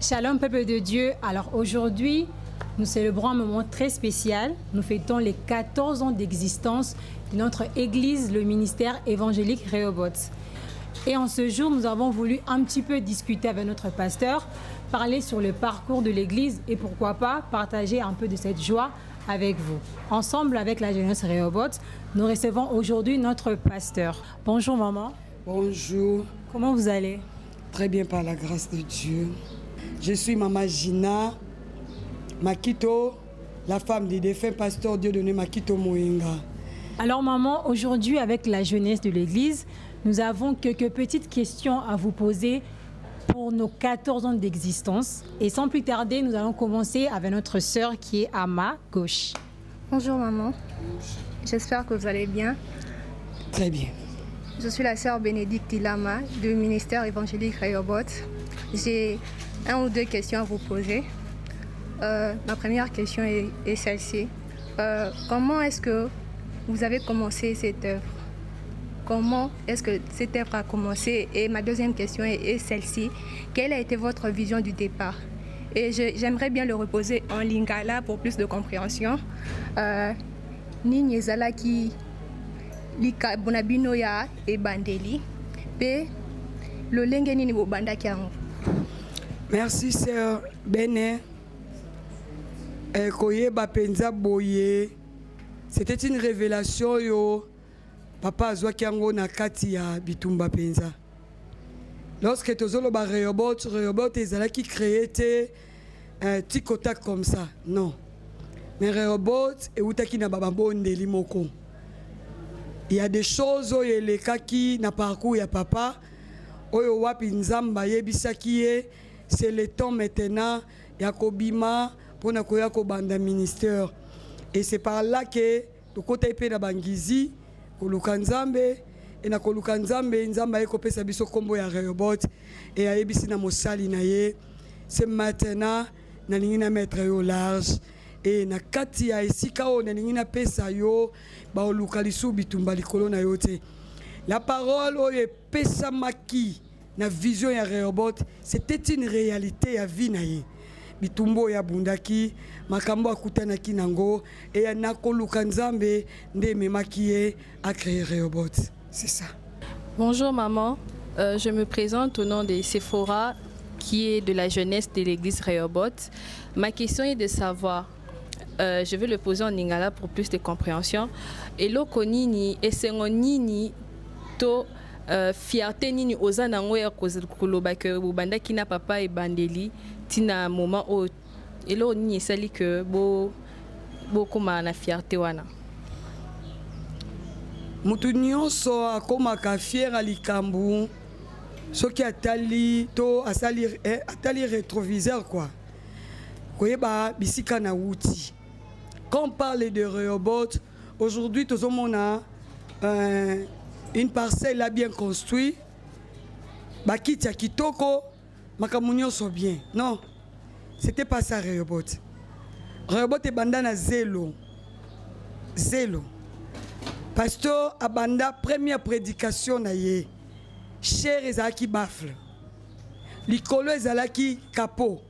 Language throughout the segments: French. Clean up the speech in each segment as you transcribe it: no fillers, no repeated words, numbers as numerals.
Shalom, peuple de Dieu. Alors aujourd'hui, nous célébrons un moment très spécial. Nous fêtons les 14 ans d'existence de notre église, le ministère évangélique Rehoboth. Et en ce jour, nous avons voulu un petit peu discuter avec notre pasteur, parler sur le parcours de l'église et pourquoi pas partager un peu de cette joie avec vous. Ensemble avec la jeunesse Rehoboth, nous recevons aujourd'hui notre pasteur. Bonjour maman. Bonjour. Comment vous allez? Très bien par la grâce de Dieu. Je suis maman Gina Makito, la femme du défunt pasteur Dieudonné Makito Mouinga. Alors maman, aujourd'hui avec la jeunesse de l'église, nous avons quelques petites questions à vous poser pour nos 14 ans d'existence. Et sans plus tarder, nous allons commencer avec notre sœur qui est à ma gauche. Bonjour maman, j'espère que vous allez bien. Très bien. Je suis la sœur Bénédicte Ilama du ministère évangélique Rehoboth. J'ai un ou deux questions à vous poser. Ma première question est celle-ci. Comment est-ce que vous avez commencé cette œuvre? Comment est-ce que cette œuvre a commencé? Et ma deuxième question est celle-ci. Quelle a été votre vision du départ? Et j'aimerais bien le reposer en lingala pour plus de compréhension. Nini ezalaki lika bonabino ya ebandeli pe lolenge nini bobandaki yango? Merci sœur Béné. Koyeba penza boye. C'était une révélation yo. Papa azwaki yango na kati ya bitumba penza. Lorsque tozolo ba Rehoboth ezalaki créé te tikota comme ça. Non. Mais Rehoboth eutaki na bababondeli moko. Il y a des choses où il y a qui na parcours ya papa oyo wapi nzamba yebisaki ye. C'est le temps maintenant yakobima pour na koya ko banda ministère. Et c'est par là que to kota ipe na bangizi koluka nzambe et na koluka nzambe nzamba ekopesa biso kombo ya Rehoboth et ayebisi na mosali na ye. C'est maintenant na lingina mettre yo large et na kati ya esika o na lingina pesa yo ba oluka lisu bitumba likolo na yo te. La parole oyo pesa maki na vision ya Rehoboth, c'était une réalité ya vie na ye. Bitumbo ya bundaki makambo akutanaki nango et ya nakoluka nzambe nde memaki ye a créé Rehoboth. C'est ça. Bonjour maman, je me présente au nom de Sephora qui est de la jeunesse de l'église Rehoboth. Ma question est de savoir, je vais le poser en lingala pour plus de compréhension. Eloko nini esengo nini to fierté nini oza nango ya koloba ke bobanda kina papa e bandeli tina moment o elo nini esali ke bo koma na fierté wana? Mutu nyonso akomaka fier alikambu soki atali to atali rétroviseur quoi. Koyeba bisika na wuti. Quand on parle de Rehoboth, aujourd'hui tout le monde a une parcelle là bien construite. Bakiti ya kitoko, makamunyo so bien. Non, c'était pas ça Rehoboth. Rehoboth est bandana zélo. Zélo. Pasteur abanda première prédication na ye. Cher ezalaki bafle. Likolo ezalaki capot.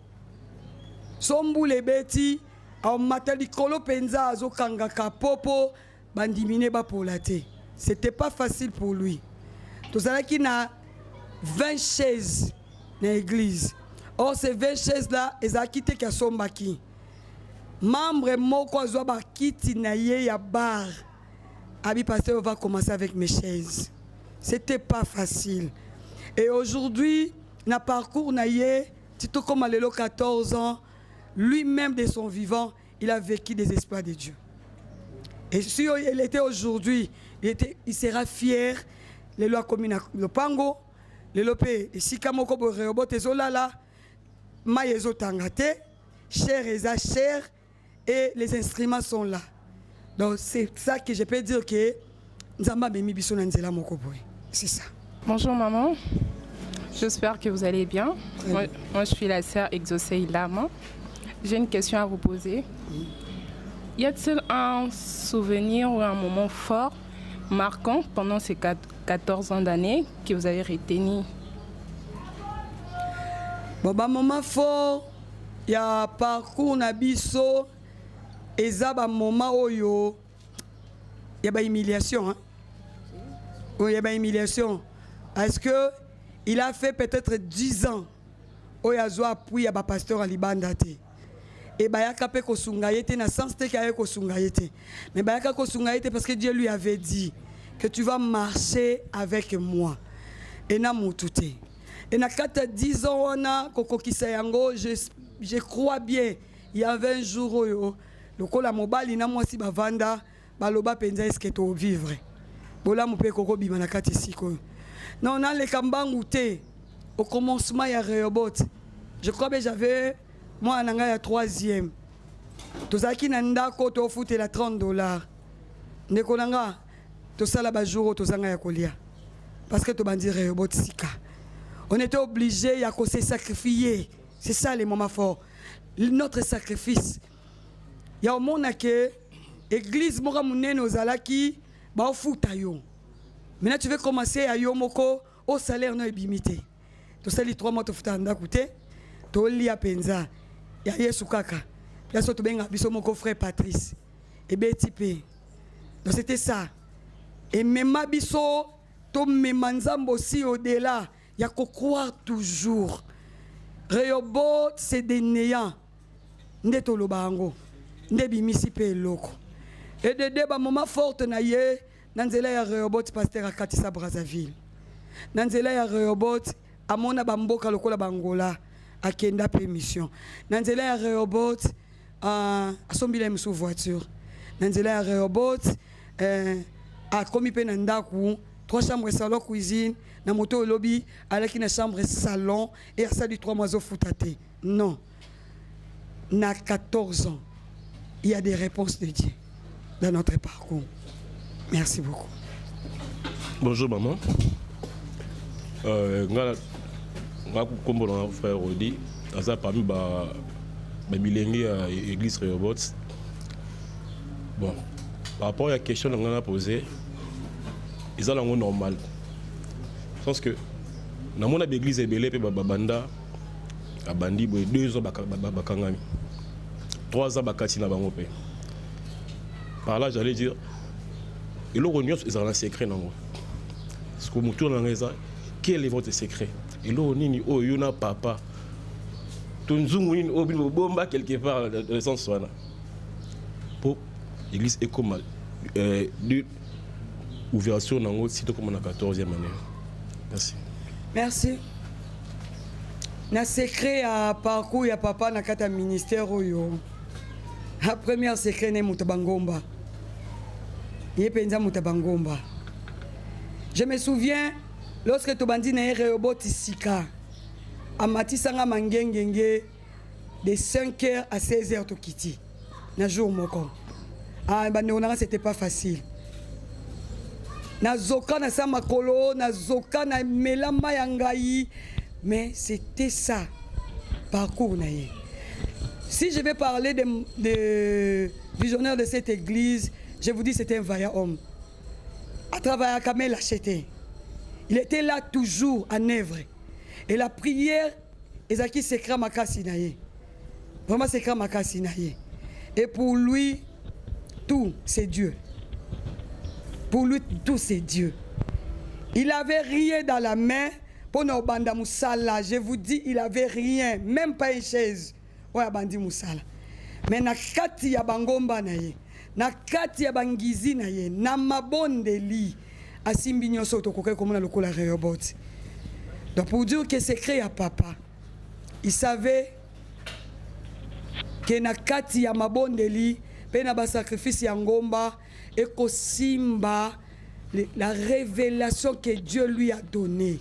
Sombu lebeti au mata likolo penza azokanga kapopo bandimine ba polate. C'était pas facile pour lui. Tozalaki na 20 chaises dans l'église. Or ces 20 chaises là, ezalaki te ka sombaki. Membre moko azwa ba kiti na ye ya bar. Abi pasteur va commencer avec mes chaises. C'était pas facile. Et aujourd'hui, na parcours na ye, tito comme à l'élo 14 ans, lui-même de son vivant, il a vécu des espoirs de Dieu. Et si il était aujourd'hui, il sera fier. Les lois communes, le pango, les lopé, et si kamoko bo Rehoboth ezolala, ma yezo tangate, cher eza cher, et les instruments sont là. Donc c'est ça que je peux dire que nzamba memi biso na nzela moko boy. C'est ça. Bonjour maman, j'espère que vous allez bien. Moi je suis la sœur Exaucée Ilama. J'ai une question à vous poser. Y a-t-il un souvenir ou un moment fort, marquant pendant ces 14 ans d'années que vous avez retenu? Bon, bah, moment fort, il y a parcours Nabiso, et ça, bah, moment oyo, il y a bah, humiliation. Hein? Oui, il y a bah, humiliation. Est-ce que il a fait peut-être 10 ans, où il y a un appui à bah, pasteur à Libandate. Et bah, il y a capé ko sungaïté, na sens te kaye ko sungaïté. Mais bah, il y a ko sungaïté parce que Dieu lui avait dit que tu vas marcher avec moi. Et na moutouté. Et na 10 ans, on a koko kisayango, je crois bien, il y avait un jour où le kola mobile na moi si bavanda, baloba penza est-ce que tu vivre. Bola moupe koko bima na kati siko. Non, on a les kambangouté. Au commencement, il y a Rehoboth. Je crois que j'avais, moi, en anglais, il y a 3e. Tout ça qui n'a pas de foot et la $30. Nekolanga, tout ça là-bas, jour, tout ça, il y a colia. Parce que tu vas dire Rehoboth Sika. On était obligé, il y a qu'on s'est sacrifié. C'est ça les moments forts. Notre sacrifice. Il y a au monde que l'église, moi, mon aux alaki, bah, au foot à yo. Maintenant, tu veux commencer à Yomoko au salaire non ébimité. Tu sais, les 3 mois, tu fais un côté, tu lis à Penza, il y a Yesukaka, puis tu as biso mon frère Patrice, et BTP. Donc c'était ça. Et même biso, tu me aussi au-delà, il y a qu'à croire toujours. Rehoboth, c'est des néants. Nde lobango, nde bimisi pe loko. Et de débat moment fort na ye. Nanzela ya Rehoboth pasteur Akatisa Brazzaville. Nanzela ya Rehoboth amona bamboka lokola bangola akenda pe mission. Nanzela ya Rehoboth asombila mso voiture. Nanzela ya Rehoboth a komi pe na ndaku 3 chambres salon cuisine na moto lobby alaki na chambre salon et ça du 3 mois au foutate. Non. Na 14 ans, il y a des réponses de Dieu dans notre parcours. Merci beaucoup. Bonjour maman. Nga kombo na frère Rodi, aza parmi ba bilingue à l'église Rehoboth. Bon, par rapport à la question que nous a posée, ils ont normal. Je pense que dans mon église est belé pe babanda a bandi 2 ans bakangami. 3 ans bakati na bango pe. Par là j'allais dire et le réunion ils ont un secret non. Parce que mon tour dans les quel est votre secret? Et là on ni oh yona papa. Tunzungu ni obi bomba quelque part dans le sens là. Pour l'église est comme de ouverture dans site comme la 14e année. Merci. Merci. Na secret à parcours ya papa na kata ministère oyo. La première secret ne mutabangomba. Je me souviens, lorsque tu bandis na Rehoboth Sika, à Matisanga Mangengenge, de 5h à 16h to kiti. Na jour moko. Ah, c'était pas facile. Na zoka na samakolo, na zoka na melama yangai, mais c'était ça. Parcours na ye. Si je vais parler des visionnaires de cette église, je vous dis c'était un vaillant homme. À travers Kamel acheté. Il était là toujours en œuvre. Et la prière, Ezaki secret makasinaye. Vraiment secret makasinaye. Et pour lui, tout c'est Dieu. Pour lui, tout c'est Dieu. Il n'avait rien dans la main pour nos banda moussala. Je vous dis, il n'avait rien, même pas une chaise. Ouais, bandi moussala. Mais na kati ya bangomba na ye. Na kati ya bangizi na ye, na mabondeli asimbi nyoso tokoke komona lokola Rehoboth. Donc pour dire que c'est créé à papa, il savait que na kati ya mabondeli pe na ba sacrifice ya ngomba et ko simba la révélation que Dieu lui a donnée.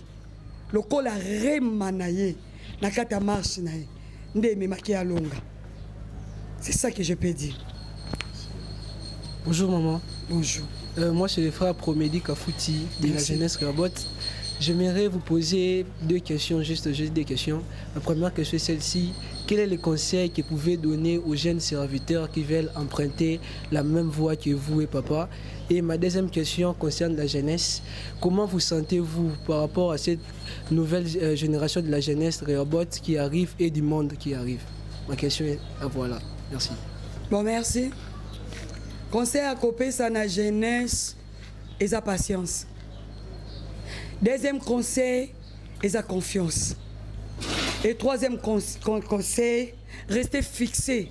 Lokola remanaye na kati ya marche na ye. Ndeme maki alonga. C'est ça que je peux dire. Bonjour maman. Bonjour. Moi c'est le frère Promédi Kafouti de la jeunesse Rehoboth. J'aimerais vous poser 2 questions, juste 2 questions. La première question est celle-ci. Quel est le conseil que vous pouvez donner aux jeunes serviteurs qui veulent emprunter la même voie que vous et papa? Et ma deuxième question concerne la jeunesse. Comment vous sentez-vous par rapport à cette nouvelle génération de la jeunesse Rehoboth qui arrive et du monde qui arrive? Ma question est voilà. Merci. Bon, merci. Conseil à couper ça la jeunesse et sa patience. Deuxième conseil, et sa confiance. Et troisième conseil, restez fixé.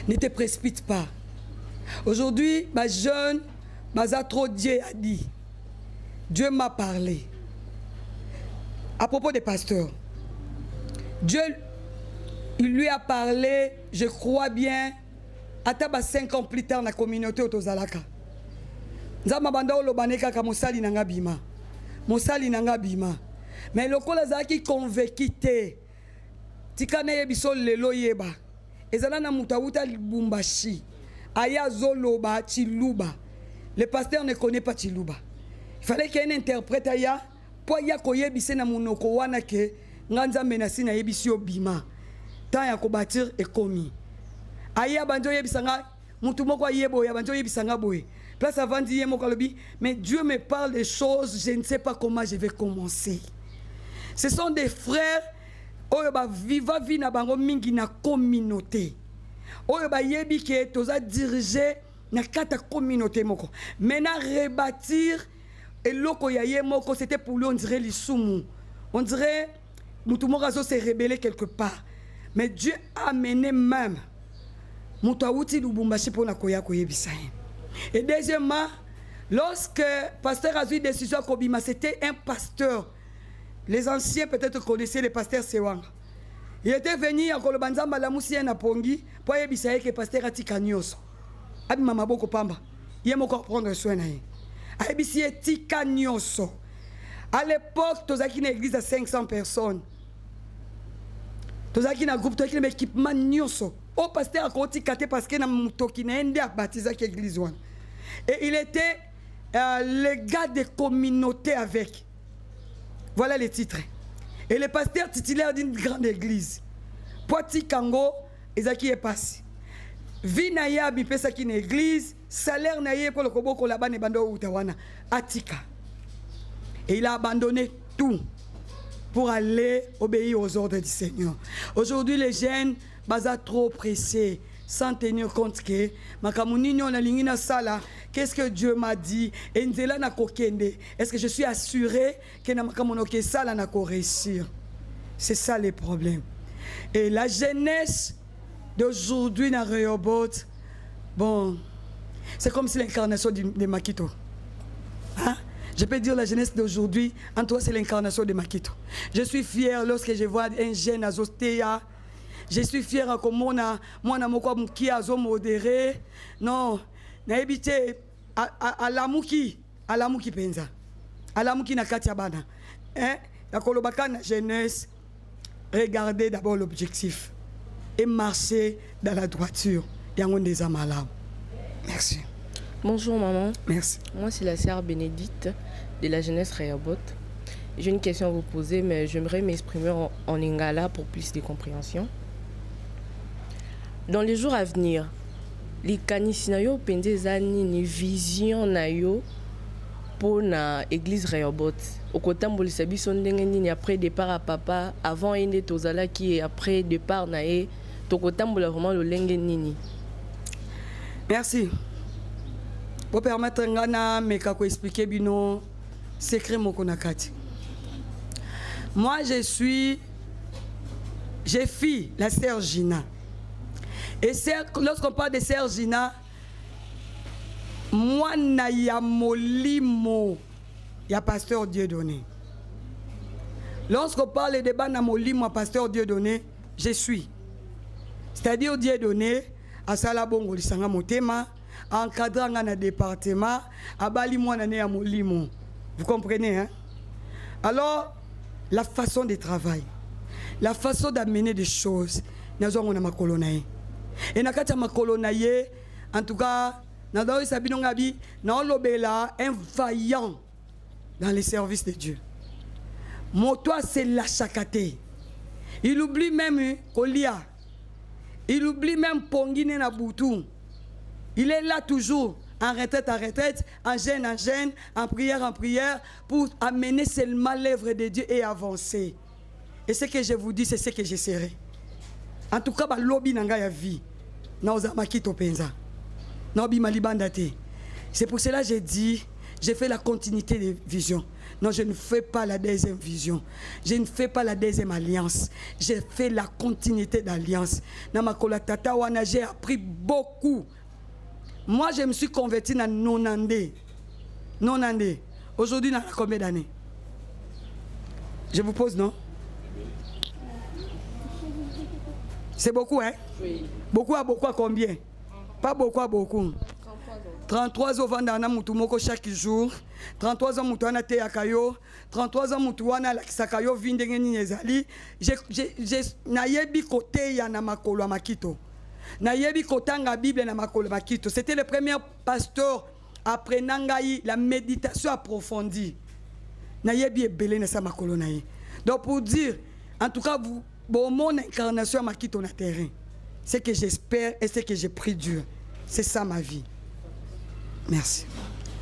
Ne te précipite pas. Aujourd'hui, ma jeune, trop Dieu a dit. Dieu m'a parlé. À propos des pasteurs, Dieu il lui a parlé, je crois bien, à 5 ans plus tard dans la communauté Otozalaka. Nzamba banda olobaneka ka mosali nanga bima. Mosali nanga bima. Mais lokola zaki convaincu te. Tikana yebiso lelo yeba. Ezala na mutawuta Lubumbashi. Aya zoloba Chiluba. Le pasteur ne connaît pas Chiluba. Il fallait qu'il y ait un interprète aya pour ya koyebise na munoko wana ke nganza menasi na yebisio bima. Tant ya ko bâtir et commis. Aya banjo yebisanga mutu moko yebo ya banjo yebisanga boye. Place avant d'y mais Dieu me parle des choses, je ne sais pas comment je vais commencer. Ce sont des frères qui vivent dans la communauté. Qui sont dirigés dans la communauté. Maintenant, rebâtir, et c'était pour lui, on dirait l'issoumu. On dirait que tout le monde s'est rebellé quelque part. Mais Dieu a amené même Moutawuti Lubumbashi pour la koya koyebisaye. Et deuxièmement, lorsque pasteur a eu décision à Kobima, c'était un pasteur. Les anciens peut-être connaissaient le pasteur Sewanga. Il était venu à Kolobanza Malamoussi na Pongi pour yebisaye que pasteur Atika Nyoso. Abi mama boko pamba. Il aime encore prendre soin na ye. Abisi Atika Nyoso. À l'époque, tozaki une église à 500 personnes. Tozaki na groupe, tozaki na équipement Nyoso. Au pasteur a côté parce que na mutoki na ende a baptisé l'église. Et il était le gars des communautés avec. Voilà les titres. Et le pasteur titulaire d'une grande église. Poiti Kango, Ezaki est passé. Vie naïa bipesa qui une église, salaire naïe pour le koboko là-bas ne bando utawana. Atika. Et il a abandonné tout pour aller obéir aux ordres du Seigneur. Aujourd'hui, les jeunes, baza trop pressés, sans tenir compte que qu'est-ce que Dieu m'a dit? Est-ce que je suis assuré que ça n'a pas réussir? C'est ça le problème. Et la jeunesse d'aujourd'hui dans Rehoboth, bon, c'est comme si l'incarnation de Makito. Hein? Je peux dire la jeunesse d'aujourd'hui, en toi c'est l'incarnation de Makito. Je suis fier lorsque je vois un jeune à Zostea. Je suis fier que moi qui a modéré. Non, na évité à l'amuki penza. À l'amuki na katia bana. Hein? La kolobaka na jeunesse, regardez d'abord l'objectif et marcher dans la droiture. Yangon des amalam. Merci. Bonjour maman. Merci. Moi c'est la sœur Bénédicte de la jeunesse Rehoboth. J'ai une question à vous poser, mais j'aimerais m'exprimer en lingala pour plus de compréhension. Dans les jours à venir, les canisinayo pendezani ni vision nayo pour na église Rehoboth. Au côté de sabi sondengeni après départ à papa, avant ende tozala qui après départ nae, to côté vraiment le lengeni. Merci. Pour permettre ngana meka ko expliquer bino secret moko nakati. Moi j'ai fille la sœur Gina. Et lorsqu'on parle de sœur Gina, moi na ya molimo ya pasteur Dieudonné. Lorsqu'on parle de débat na molimo pasteur Dieudonné, je suis. C'est-à-dire Dieudonné à sala bongo lisanga motema, encadrant dans le département, à bali moi na ya molimo. Vous comprenez hein? Alors la façon de travail, la façon d'amener des choses, nous avons ma colonaye. Et nakati ma colonaye, en tout cas, nous avons sabino ngabi, na lobela un vaillant dans les services de Dieu. Moto c'est la chakate. Il oublie même Kolia. Il oublie même Pongine na Boutou. Il est là toujours, en retraite, en gêne, en prière, pour amener seulement l'œuvre de Dieu et avancer. Et ce que je vous dis, c'est ce que je serai. En tout cas, lobby nanga ya vie. C'est pour cela que j'ai dit, j'ai fait la continuité des visions. Non, je ne fais pas la deuxième vision. Je ne fais pas la deuxième alliance. J'ai fait la continuité d'alliance. Dans ma colatata, j'ai appris beaucoup. Moi, je me suis converti dans 90. 90. Aujourd'hui, dans combien d'années? Je vous pose, non? C'est beaucoup, hein? Oui. Beaucoup à combien? Pas beaucoup à beaucoup. 33 ans vendana mutu moko chaque jour. 33 ans mutu wana te akayo. 33 ans mutu wana lakisakayo vindenge ni ezali. Nayebi kote ya na makolo ya makito. Nayebi kotanga Bible na makolo makito. C'était le premier pasteur apprenant la méditation approfondie. Nayebi ebele na sa makolo na ye. Donc pour dire, en tout cas, bon, mon incarnation m'a quitté na terrain. C'est que j'espère et c'est que j'ai pris Dieu. C'est ça ma vie. Merci.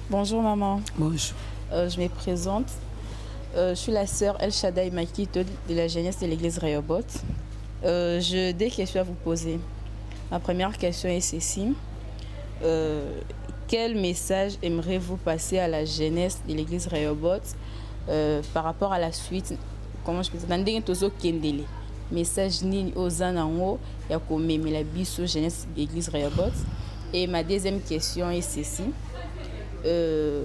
Bonjour maman. Bonjour. Je me présente. Je suis la sœur El Shaddai Makito de la jeunesse de l'église Rehoboth. J'ai deux questions à vous poser. Ma première question est ceci. Quel message aimeriez-vous passer à la jeunesse de l'église Rehoboth par rapport à la suite? Comment je peux dire? Message ni aux anango ya komemela biso jeunesse de l'église Rehoboth. Et ma deuxième question est ceci. Dès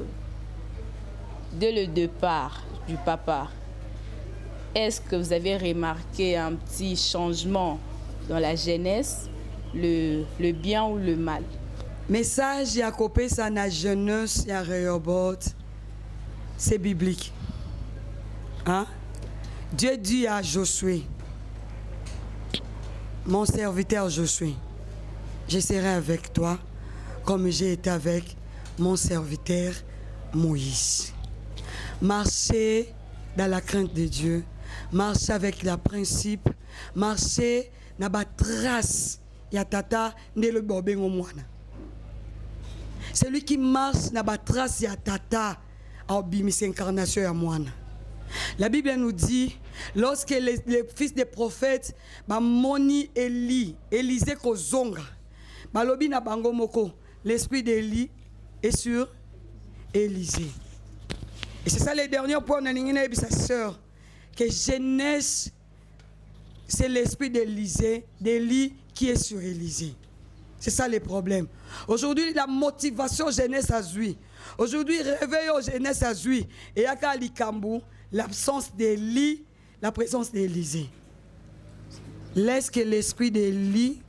le départ du papa, est-ce que vous avez remarqué un petit changement dans la jeunesse, le bien ou le mal? Message ya kopesa na jeunesse ya Rehoboth, c'est biblique. Hein? Dieu dit à Josué, mon serviteur Josué, je serai avec toi comme j'ai été avec mon serviteur Moïse. Marcher dans la crainte de Dieu, marcher avec le principe, marcher dans la trace ya tata ndelo bobengo mwana. Celui qui marche dans la trace ya tata a obéi incarnation ya mwana. La Bible nous dit, lorsque les fils des prophètes, Moni Élisée Kozonga, Balobi na bango moko, l'esprit d'Élie est sur Élisée. Et c'est ça le dernier point, sa sœur, que jeunesse, c'est l'esprit d'Élie qui est sur Élisée. C'est ça le problème. Aujourd'hui, la motivation jeunesse a zui. Aujourd'hui, réveil aux jeunesse a zui. Et à Kalikambu, l'absence d'Élie, la présence d'Élisée. Laisse que l'esprit d'Élie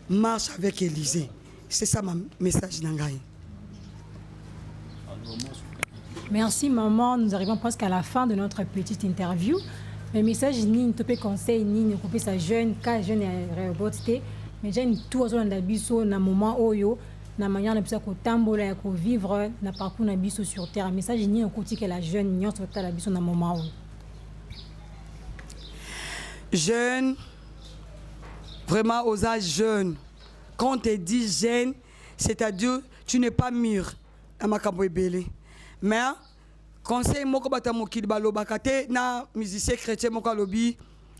marche avec Élisée. C'est ça mon message d'Angaï. Merci maman, nous arrivons presque à la fin de notre petite interview. Le message ni topé conseil ni ne couper sa jeune car jeune est Rehoboth, mais jeune tout aux na biso na moment oyo na manière na biso ko tambola ya ko vivre na parcours na biso sur terre. Message ni on que la jeune n'y sur la biso na moment oyo. Jeune, vraiment aux âges jeunes. Quand on te dit jeune, c'est-à-dire tu n'es pas mûr à makambo ebele. Mais conseil moko bata mokili balobaka te na musicien chrétien moko alobi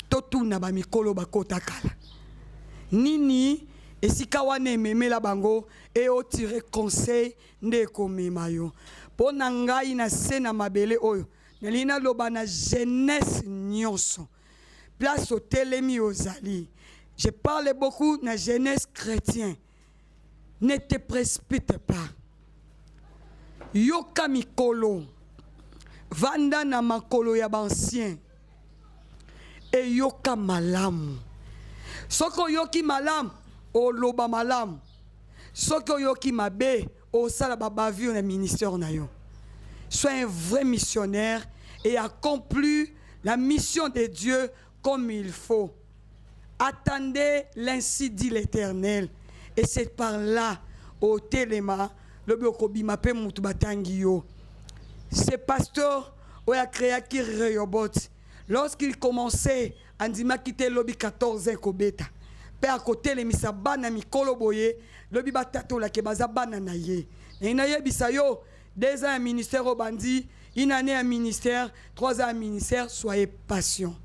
totuna ba mikolo bakota kala. Nini esika wana ememela bango et o tirer conseil nde komema yo. Po na ngai na se na mabele oyo nalina loba na jeunesse nyonso. Place au telemi ozali. Je parle beaucoup de la jeunesse chrétienne. Ne te précipite pas. Yoka mikolo. Vanda na makolo ya bancien. Et yoka malamu. Soko yoki malam, o loba malam. Soko yoki mabe, o sala babavi na ministère na yo. Sois un vrai missionnaire et accomplis la mission de Dieu comme il faut. Attendez l'ainsi dit l'Éternel. Et c'est par là, au téléma, le Biokobi m'appelle Moutubatangio. Ce pasteur, où a créé Rehoboth, lorsqu'il commençait, Andima quittait l'Obi 14 Kobeta. mpe akotelemisa bana mikolo boye lobi batatolake baza bana na ye e nayebisa yo 2 ans ya ministère obandi 1 année à ministère 3 ans à ministère soyez patient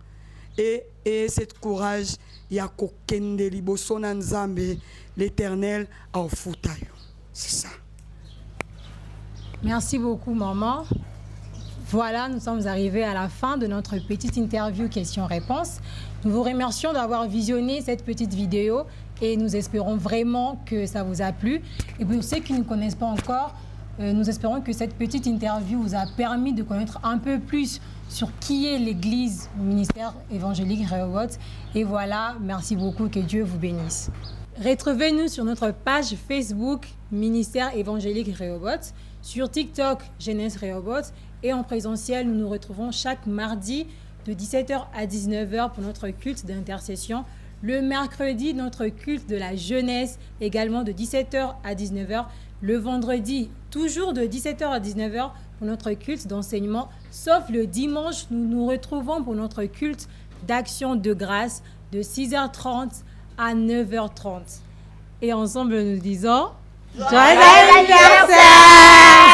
et cette courage ya kokende liboso na Nzambe l'Éternel a ofuta yo c'est ça. Merci beaucoup maman. Voilà, nous sommes arrivés à la fin de notre petite interview questions-réponses. Nous vous remercions d'avoir visionné cette petite vidéo et nous espérons vraiment que ça vous a plu. Et pour ceux qui ne connaissent pas encore, nous espérons que cette petite interview vous a permis de connaître un peu plus sur qui est l'Église ministère évangélique Rehoboth. Et voilà, merci beaucoup, que Dieu vous bénisse. Retrouvez-nous sur notre page Facebook ministère évangélique Rehoboth, sur TikTok Jeunesse Rehoboth et en présentiel, nous nous retrouvons chaque mardi de 17h à 19h pour notre culte d'intercession. Le mercredi, notre culte de la jeunesse, également de 17h à 19h. Le vendredi, toujours de 17h à 19h pour notre culte d'enseignement. Sauf le dimanche, nous nous retrouvons pour notre culte d'action de grâce de 6h30 à 9h30. Et ensemble, nous disons... Joyeux anniversaire!